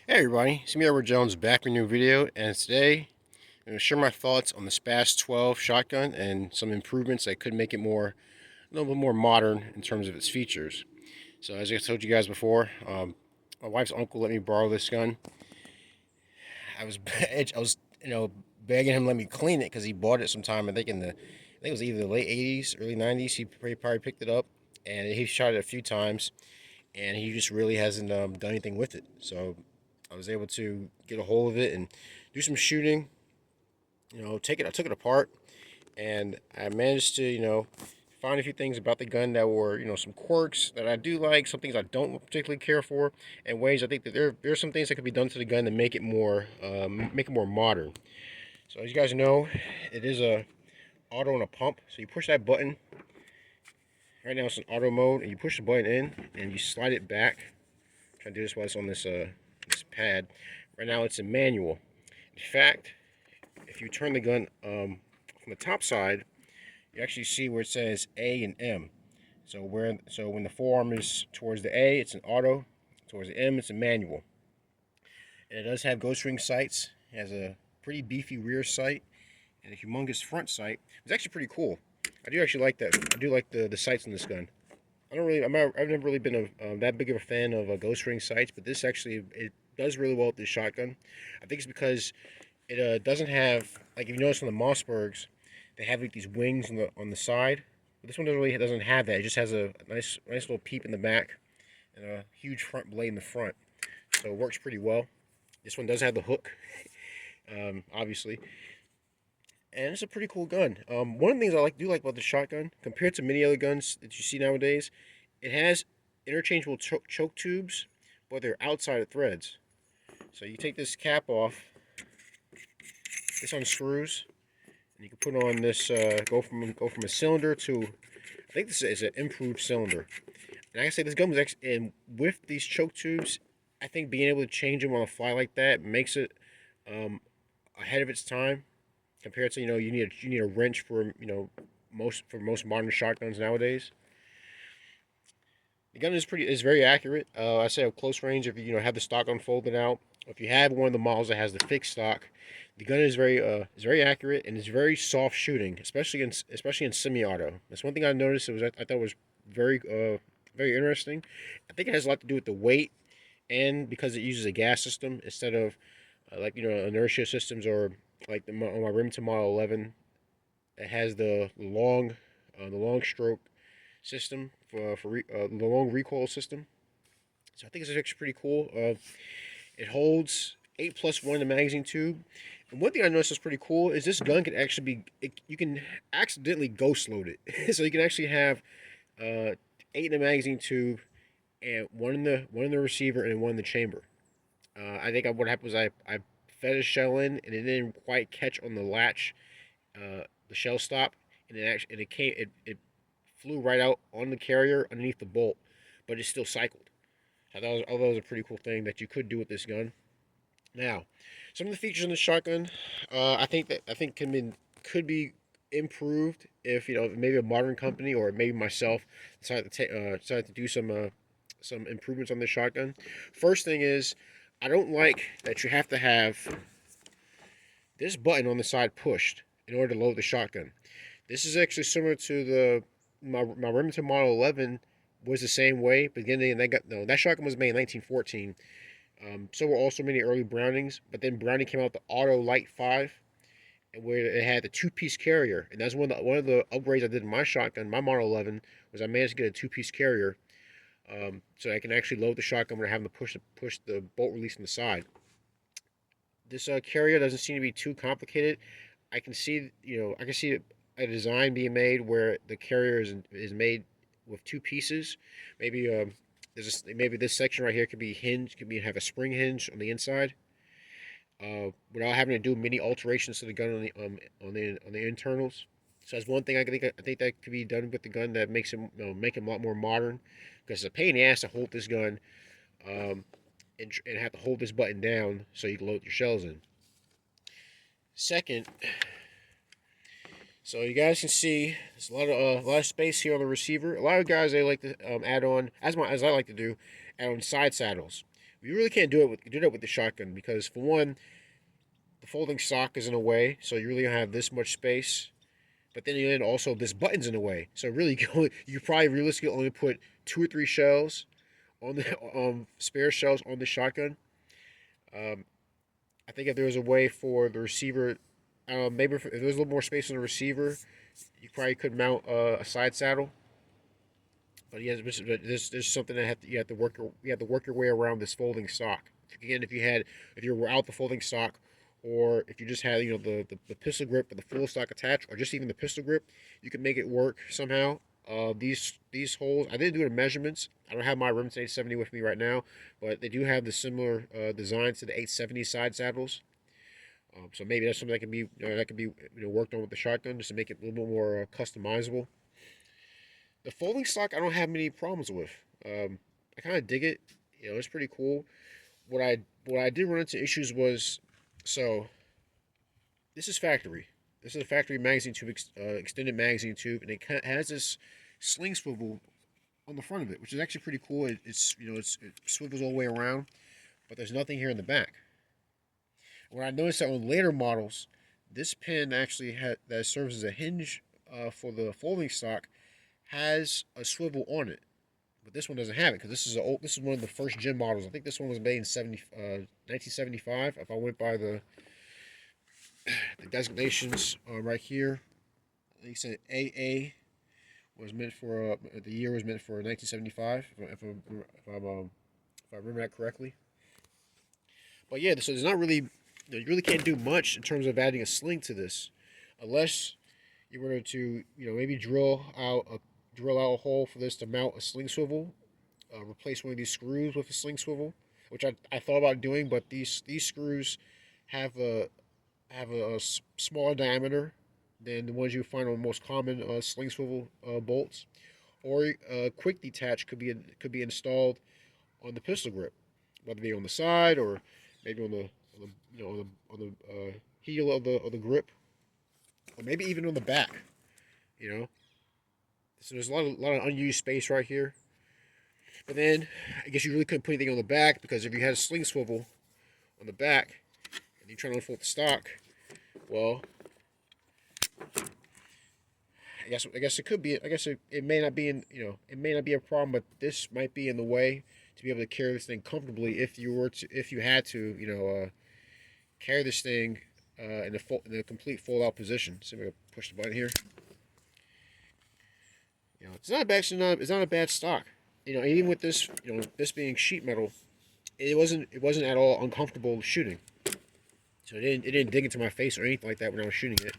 Hey everybody, it's me Edward Jones back with a new video, and today I'm going to share my thoughts on the SPAS-12 shotgun and some improvements that could make it a little bit more modern in terms of its features. So as I told you guys before, my wife's uncle let me borrow this gun. I was I was begging him to let me clean it because he bought it sometime. I think it was either the late '80s, early '90s. He probably picked it up, and he shot it a few times, and he just really hasn't done anything with it. So I was able to get a hold of it and do some shooting. I took it apart, and I managed to find a few things about the gun that were some quirks that I do like, some things I don't particularly care for, and ways I think that there's some things that could be done to the gun to make it more modern. So as you guys know, it is a auto and a pump. So you push that button. Right now it's in auto mode, and you push the button in, and you slide it back. I'm trying to do this while it's on this pad. Right now it's in manual. In fact, if you turn the gun from the top side, you actually see where it says A and M. So when the forearm is towards the A, it's an auto. Towards the M, it's a manual. And it does have ghost ring sights. It has a pretty beefy rear sight and a humongous front sight. It's actually pretty cool. I do actually like that. I do like the sights on this gun. I've never really been that big of a fan of ghost ring sights, but this actually it does really well with this shotgun. I think it's because it doesn't have, like, if you notice on the Mossbergs, they have like these wings on the side. But this one doesn't have that. It just has a nice little peep in the back and a huge front blade in the front. So it works pretty well. This one does have the hook, obviously, and it's a pretty cool gun. One of the things I do like about the shotgun, compared to many other guns that you see nowadays, it has interchangeable choke tubes, but they're outside of threads. So you take this cap off, this unscrews, and you can put on this go from a cylinder to, I think this is an improved cylinder. And like I say, this gun was actually, and with these choke tubes, I think being able to change them on the fly like that makes it ahead of its time compared to you need a wrench for most modern shotguns nowadays. The gun is very accurate. I say at close range, if you have the stock unfolded out, if you have one of the models that has the fixed stock, the gun is very accurate and it's very soft shooting, especially in semi-auto. That's one thing I noticed. I thought was very very interesting. I think it has a lot to do with the weight and because it uses a gas system instead of like inertia systems or like on my Remington Model 11. It has the long stroke system the long recoil system. So I think it's actually pretty cool. It holds 8+1 in the magazine tube. And one thing I noticed is pretty cool is this gun can actually you can accidentally ghost load it. So you can actually have 8 in the magazine tube and one in the receiver and one in the chamber. I think what happened was I fed a shell in and it didn't quite catch on the latch, the shell stop, and it flew right out on the carrier underneath the bolt, but it still cycled. I thought that was a pretty cool thing that you could do with this gun. Now, some of the features in the shotgun, I think could be improved if maybe a modern company or maybe myself decide to do some improvements on the shotgun. First thing is, I don't like that you have to have this button on the side pushed in order to load the shotgun. This is actually similar to my Remington Model 11 was the same way. Beginning and that shotgun was made in 1914. So were also many early Brownings, but then Browning came out with the Auto Light 5, and where it had the two-piece carrier, and that's one of the upgrades I did in my shotgun. My Model 11 was I managed to get a two-piece carrier, so I can actually load the shotgun when I have to push the bolt release on the side. This carrier doesn't seem to be too complicated. I can see a design being made where the carrier is made with two pieces. Maybe maybe this section right here could have a spring hinge on the inside, without having to do many alterations to the gun on the internals. So that's one thing I think that could be done with the gun that makes it make it a lot more modern, because it's a pain in the ass to hold this gun, and have to hold this button down so you can load your shells in. Second, so you guys can see there's a lot of space here on the receiver. A lot of guys they like to add on, as I like to do, add on side saddles. You really can't do that with the shotgun because, for one, the folding stock is in a way, so you really don't have this much space. But then you also this button's in the way, so really you probably realistically only put 2 or 3 shells on the spare shells on the shotgun. Um, I think if there was a way for the receiver, maybe if there was a little more space on the receiver, you probably could mount a side saddle. But yeah, there's something that you have to work your way around this folding stock. Again, if you were out the folding stock, or if you just had the pistol grip with the full stock attached, or just even the pistol grip, you can make it work somehow. These holes, I didn't do the measurements. I don't have my Remington 870 with me right now, but they do have the similar designs to the 870 side saddles. So maybe that's something that can be worked on with the shotgun just to make it a little bit more customizable. The folding stock, I don't have many problems with. I kind of dig it. It's pretty cool. What I did run into issues was, so this is factory. This is a factory magazine tube, extended magazine tube, and it has this sling swivel on the front of it, which is actually pretty cool. It swivels all the way around, but there's nothing here in the back. When I noticed that on later models, this pin actually that serves as a hinge for the folding stock has a swivel on it, but this one doesn't have it because this is one of the first gen models. I think this one was made in 1975. If I went by the designations right here, I think it said AA was meant for the year was meant for 1975. If I remember that correctly. But yeah, so there's not really you really can't do much in terms of adding a sling to this, unless you were to maybe drill out a hole for this to mount a sling swivel, replace one of these screws with a sling swivel, which I thought about doing, but these screws have a smaller diameter than the ones you find on most common sling swivel bolts. Or quick detach could be installed on the pistol grip, whether it be on the side or maybe on the heel of the grip, or maybe even on the back. So there's a lot of unused space right here. But then I guess you really couldn't put anything on the back, because if you had a sling swivel on the back and you try to unfold the stock, well, I guess it could be. I guess it may not be it may not be a problem, but this might be in the way to be able to carry this thing comfortably if you had to carry this thing in a complete fold out position. So I'm gonna push the button here. It's not a bad it's not a bad stock. Even with this this being sheet metal, it wasn't at all uncomfortable shooting. So it didn't dig into my face or anything like that when I was shooting it.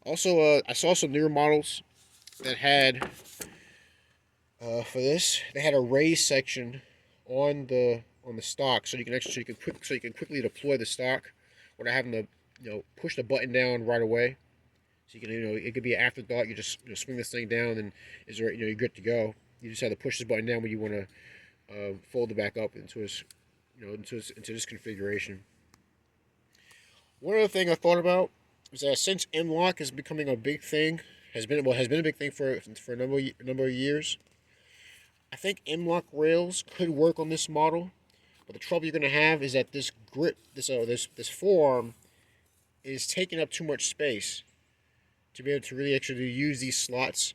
Also, I saw some newer models that had for this, they had a raised section on the stock, so you can quickly deploy the stock without having to push the button down right away. So you can it could be an afterthought. You just swing this thing down and you're good to go. You just have to push this button down when you want to fold it back up into this configuration. One other thing I thought about is that since M-lock is becoming a big thing, has been a big thing for a number of years. I think M-lock rails could work on this model, but the trouble you're going to have is that this grip, this forearm, is taking up too much space to be able to really actually use these slots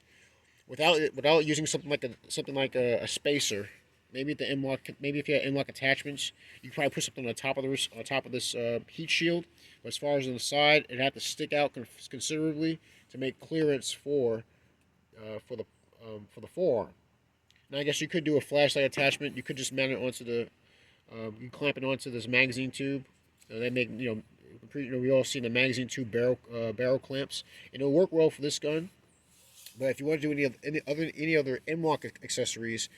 without using something like a spacer. Maybe if you had M-lock attachments, you could probably put something on top of this heat shield. But as far as on the side, it'd have to stick out considerably to make clearance for the forearm. Now I guess you could do a flashlight attachment. You could just mount it onto you clamp it onto this magazine tube. They make we all seen the magazine tube barrel clamps, and it'll work well for this gun. But if you want to do any other M-lock accessories,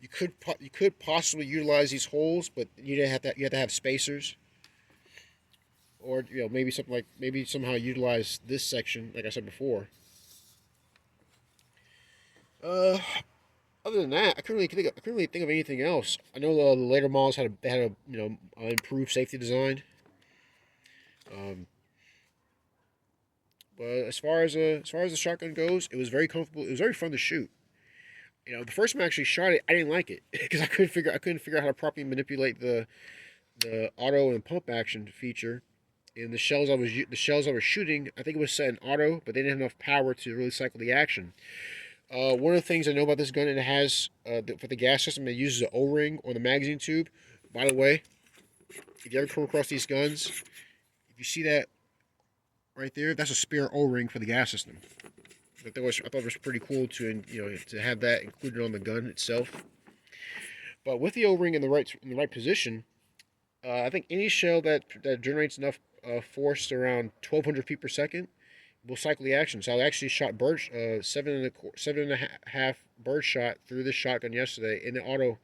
you could possibly utilize these holes, but you have to have spacers, or maybe somehow utilize this section like I said before. Other than that, I couldn't really think of anything else. I know the later models had a improved safety design. But as far as the shotgun goes, it was very comfortable. It was very fun to shoot. You know, the first time I actually shot it, I didn't like it because I couldn't figure out how to properly manipulate the auto and pump action feature. And the shells I was shooting, I think it was set in auto, but they didn't have enough power to really cycle the action. One of the things I know about this gun, it has for the gas system, it uses an O-ring or the magazine tube. By the way, if you ever come across these guns, if you see that right there, that's a spare O-ring for the gas system. I thought it was pretty cool to have that included on the gun itself. But with the O-ring in the right position, I think any shell that generates enough force around 1,200 feet per second will cycle the action. So I actually shot seven and a half bird shot through this shotgun yesterday in the auto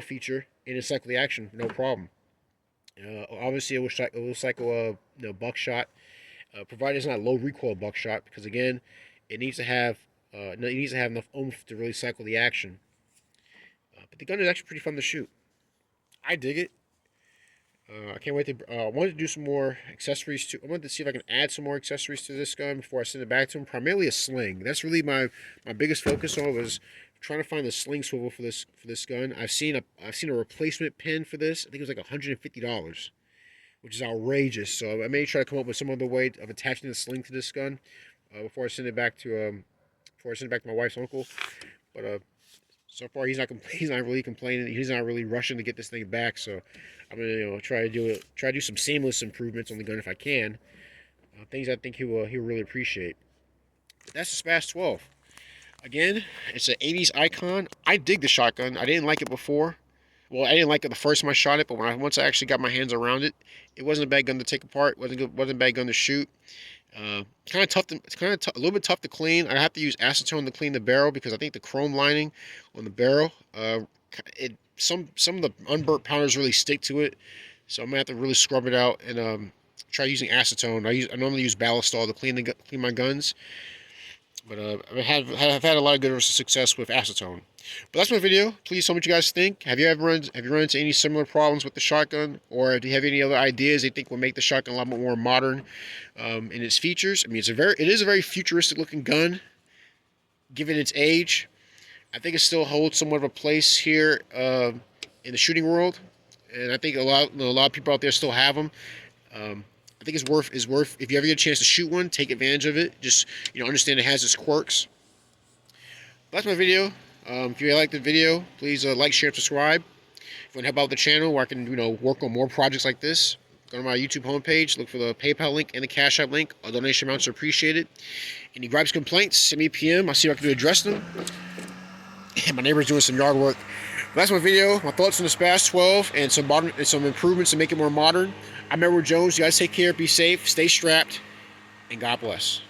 feature, and it cycled the action no problem. Obviously, it will cycle buckshot, provided it's not low recoil buckshot, because again, it needs to have enough oomph to really cycle the action. But the gun is actually pretty fun to shoot. I dig it. I can't wait to. I wanted to do some more accessories too. I wanted to see if I can add some more accessories to this gun before I send it back to him. Primarily a sling. That's really my biggest focus on, was trying to find the sling swivel for this gun. I've seen a replacement pin for this. I think it was like $150, which is outrageous. So I may try to come up with some other way of attaching the sling to this gun before I send it back to my wife's uncle. But so far he's not really complaining. He's not really rushing to get this thing back. So I'm gonna try to do some seamless improvements on the gun if I can. Things I think he'll really appreciate. That's the SPAS-12. Again, it's an 80s icon. I dig the shotgun. I didn't like it before. Well, I didn't like it the first time I shot it, but once I actually got my hands around it, it wasn't a bad gun to take apart. Wasn't a bad gun to shoot. A little bit tough to clean. I have to use acetone to clean the barrel because I think the chrome lining on the barrel, some of the unburnt powders really stick to it. So I'm gonna have to really scrub it out and try using acetone. I normally use Ballistol to clean my guns, but I've had a lot of good success with acetone. But that's my video. Please tell me what you guys think. Have you run into any similar problems with the shotgun, or do you have any other ideas you think will make the shotgun a lot more modern in its features? I mean, it is a very futuristic looking gun, given its age. I think it still holds somewhat of a place here in the shooting world, and I think a lot of people out there still have them. I think it's worth if you ever get a chance to shoot one, take advantage of it. Just understand it has its quirks. That's my video. If you like the video, please like, share, and subscribe. If you want to help out the channel where I can work on more projects like this, go to my YouTube homepage, look for the PayPal link and the Cash App link. All donation amounts are appreciated. Any gripes, complaints, send me a PM. I'll see if I can address them. My neighbor's doing some yard work. But that's my video. My thoughts on the SPAS-12 and some improvements to make it more modern. I'm Edward Jones. You guys take care, be safe, stay strapped, and God bless.